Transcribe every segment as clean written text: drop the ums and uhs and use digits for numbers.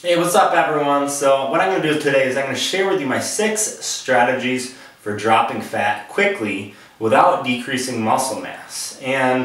Hey, what's up everyone? So what I'm going to do today is I'm going to share with you my 6 strategies for dropping fat quickly without decreasing muscle mass. And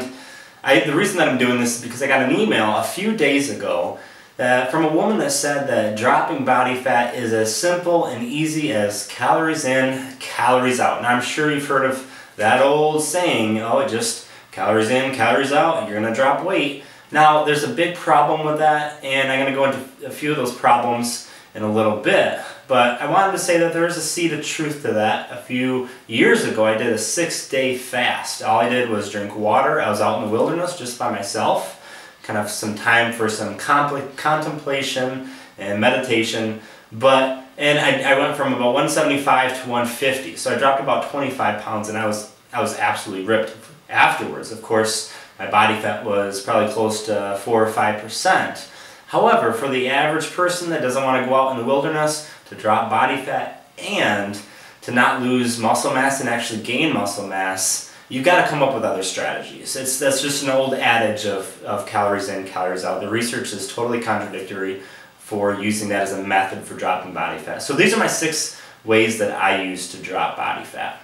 the reason that I'm doing this is because I got an email a few days ago from a woman that said that dropping body fat is as simple and easy as calories in, calories out. And I'm sure you've heard of that old saying, oh, it just calories in, calories out, and you're going to drop weight. Now, there's a big problem with that, and I'm going to go into a few of those problems in a little bit. But I wanted to say that there is a seed of truth to that. A few years ago, I did a 6-day fast. All I did was drink water. I was out in the wilderness just by myself. Kind of some time for some contemplation and meditation. And I went from about 175 to 150. So I dropped about 25 pounds, and I was absolutely ripped afterwards. Of course, my body fat was probably close to 4 or 5%. However, for the average person that doesn't want to go out in the wilderness to drop body fat and to not lose muscle mass and actually gain muscle mass, you've got to come up with other strategies. That's just an old adage of calories in, calories out. The research is totally contradictory for using that as a method for dropping body fat. So these are my 6 ways that I use to drop body fat.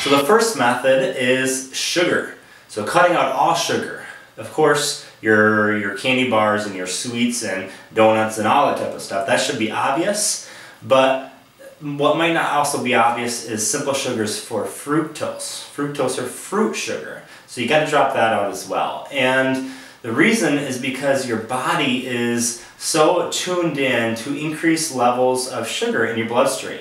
So the first method is sugar. So cutting out all sugar. Of course, your candy bars and your sweets and donuts and all that type of stuff, that should be obvious. But what might not also be obvious is simple sugars for fructose. Fructose or fruit sugar. So you got to drop that out as well. And the reason is because your body is so tuned in to increase levels of sugar in your bloodstream.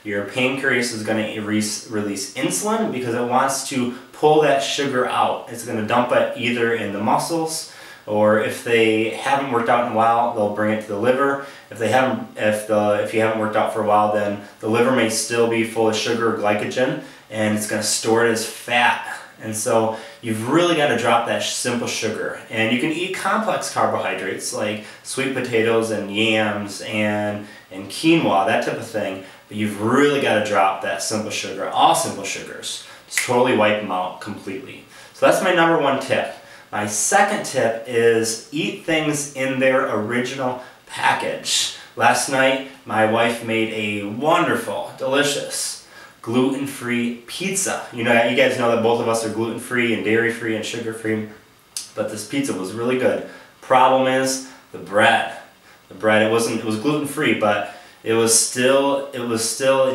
Your pancreas is going to release insulin because it wants to pull that sugar out. It's going to dump it either in the muscles, or if they haven't worked out in a while, they'll bring it to the liver. If you haven't worked out for a while, then the liver may still be full of sugar or glycogen, and it's going to store it as fat. And so you've really got to drop that simple sugar. And you can eat complex carbohydrates like sweet potatoes and yams and quinoa, that type of thing. But you've really got to drop that simple sugar, all simple sugars. Just totally wipe them out completely. So that's my number 1 tip. My second tip is eat things in their original package. Last night, my wife made a wonderful, delicious, gluten-free pizza. You guys know that both of us are gluten-free and dairy-free and sugar-free, but this pizza was really good. Problem is the bread. The bread, it was gluten-free, but it was still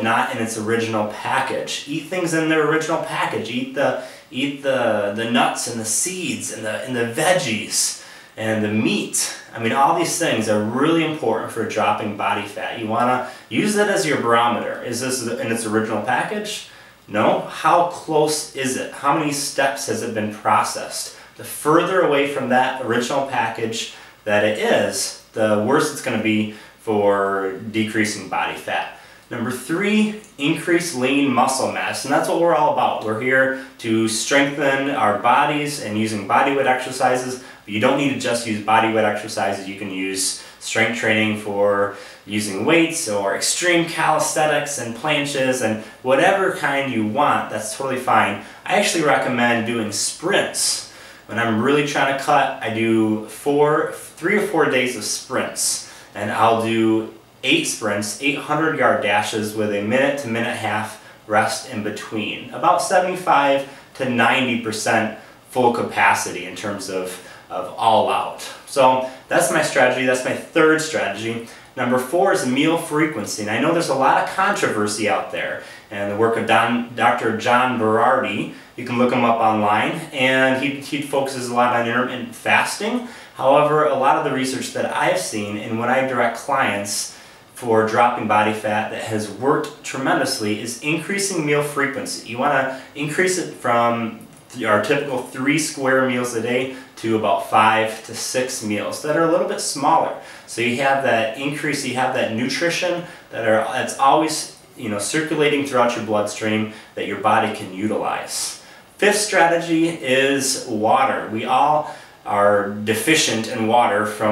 not in its original package. Eat things in their original package. Eat the nuts and the seeds and the veggies and the meat. I mean, all these things are really important for dropping body fat. You want to use that as your barometer. Is this in its original package? No? How close is it? How many steps has it been processed? The further away from that original package that it is, the worse it's going to be for decreasing body fat. Number 3, increase lean muscle mass, and that's what we're all about. We're here to strengthen our bodies and using bodyweight exercises, but you don't need to just use bodyweight exercises. You can use strength training for using weights or extreme calisthenics and planches and whatever kind you want, that's totally fine. I actually recommend doing sprints. When I'm really trying to cut, I do 3 or 4 days of sprints. And I'll do 8 sprints, 800-yard dashes with a minute to minute and a half rest in between. About 75 to 90% full capacity in terms of all out. So that's my strategy. That's my 3rd strategy. Number 4 is meal frequency. And I know there's a lot of controversy out there. And the work of Dr. John Berardi, you can look him up online, and he focuses a lot on intermittent fasting. However, a lot of the research that I've seen and when I direct clients for dropping body fat that has worked tremendously is increasing meal frequency. You want to increase it from our typical 3 square meals a day to about 5 to 6 meals that are a little bit smaller. So you have that increase, you have that nutrition that's always circulating throughout your bloodstream that your body can utilize. 5th strategy is water. We all are deficient in water for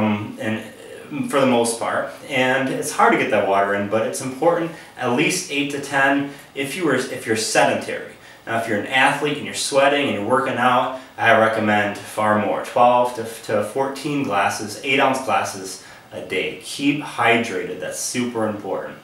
the most part, and it's hard to get that water in, but it's important at least 8 to 10 if you're sedentary. Now if you're an athlete and you're sweating and you're working out, I recommend far more, 12 to 14 glasses, 8-ounce glasses a day. Keep hydrated, that's super important.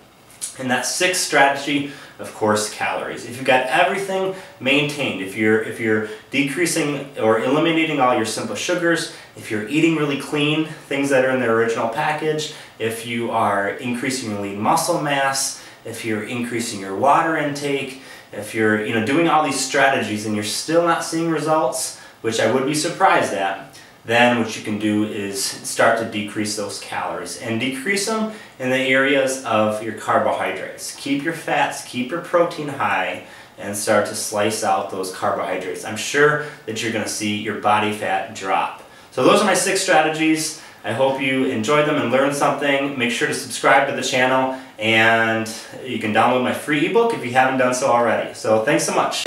And that sixth strategy, of course, calories. If you've got everything maintained, if you're decreasing or eliminating all your simple sugars, if you're eating really clean, things that are in the original package, if you are increasing your lean muscle mass, if you're increasing your water intake, if you're doing all these strategies and you're still not seeing results, which I would be surprised at, then what you can do is start to decrease those calories and decrease them in the areas of your carbohydrates. Keep your fats, keep your protein high, and start to slice out those carbohydrates. I'm sure that you're going to see your body fat drop. So those are my 6 strategies. I hope you enjoyed them and learned something. Make sure to subscribe to the channel, and you can download my free ebook if you haven't done so already. So thanks so much.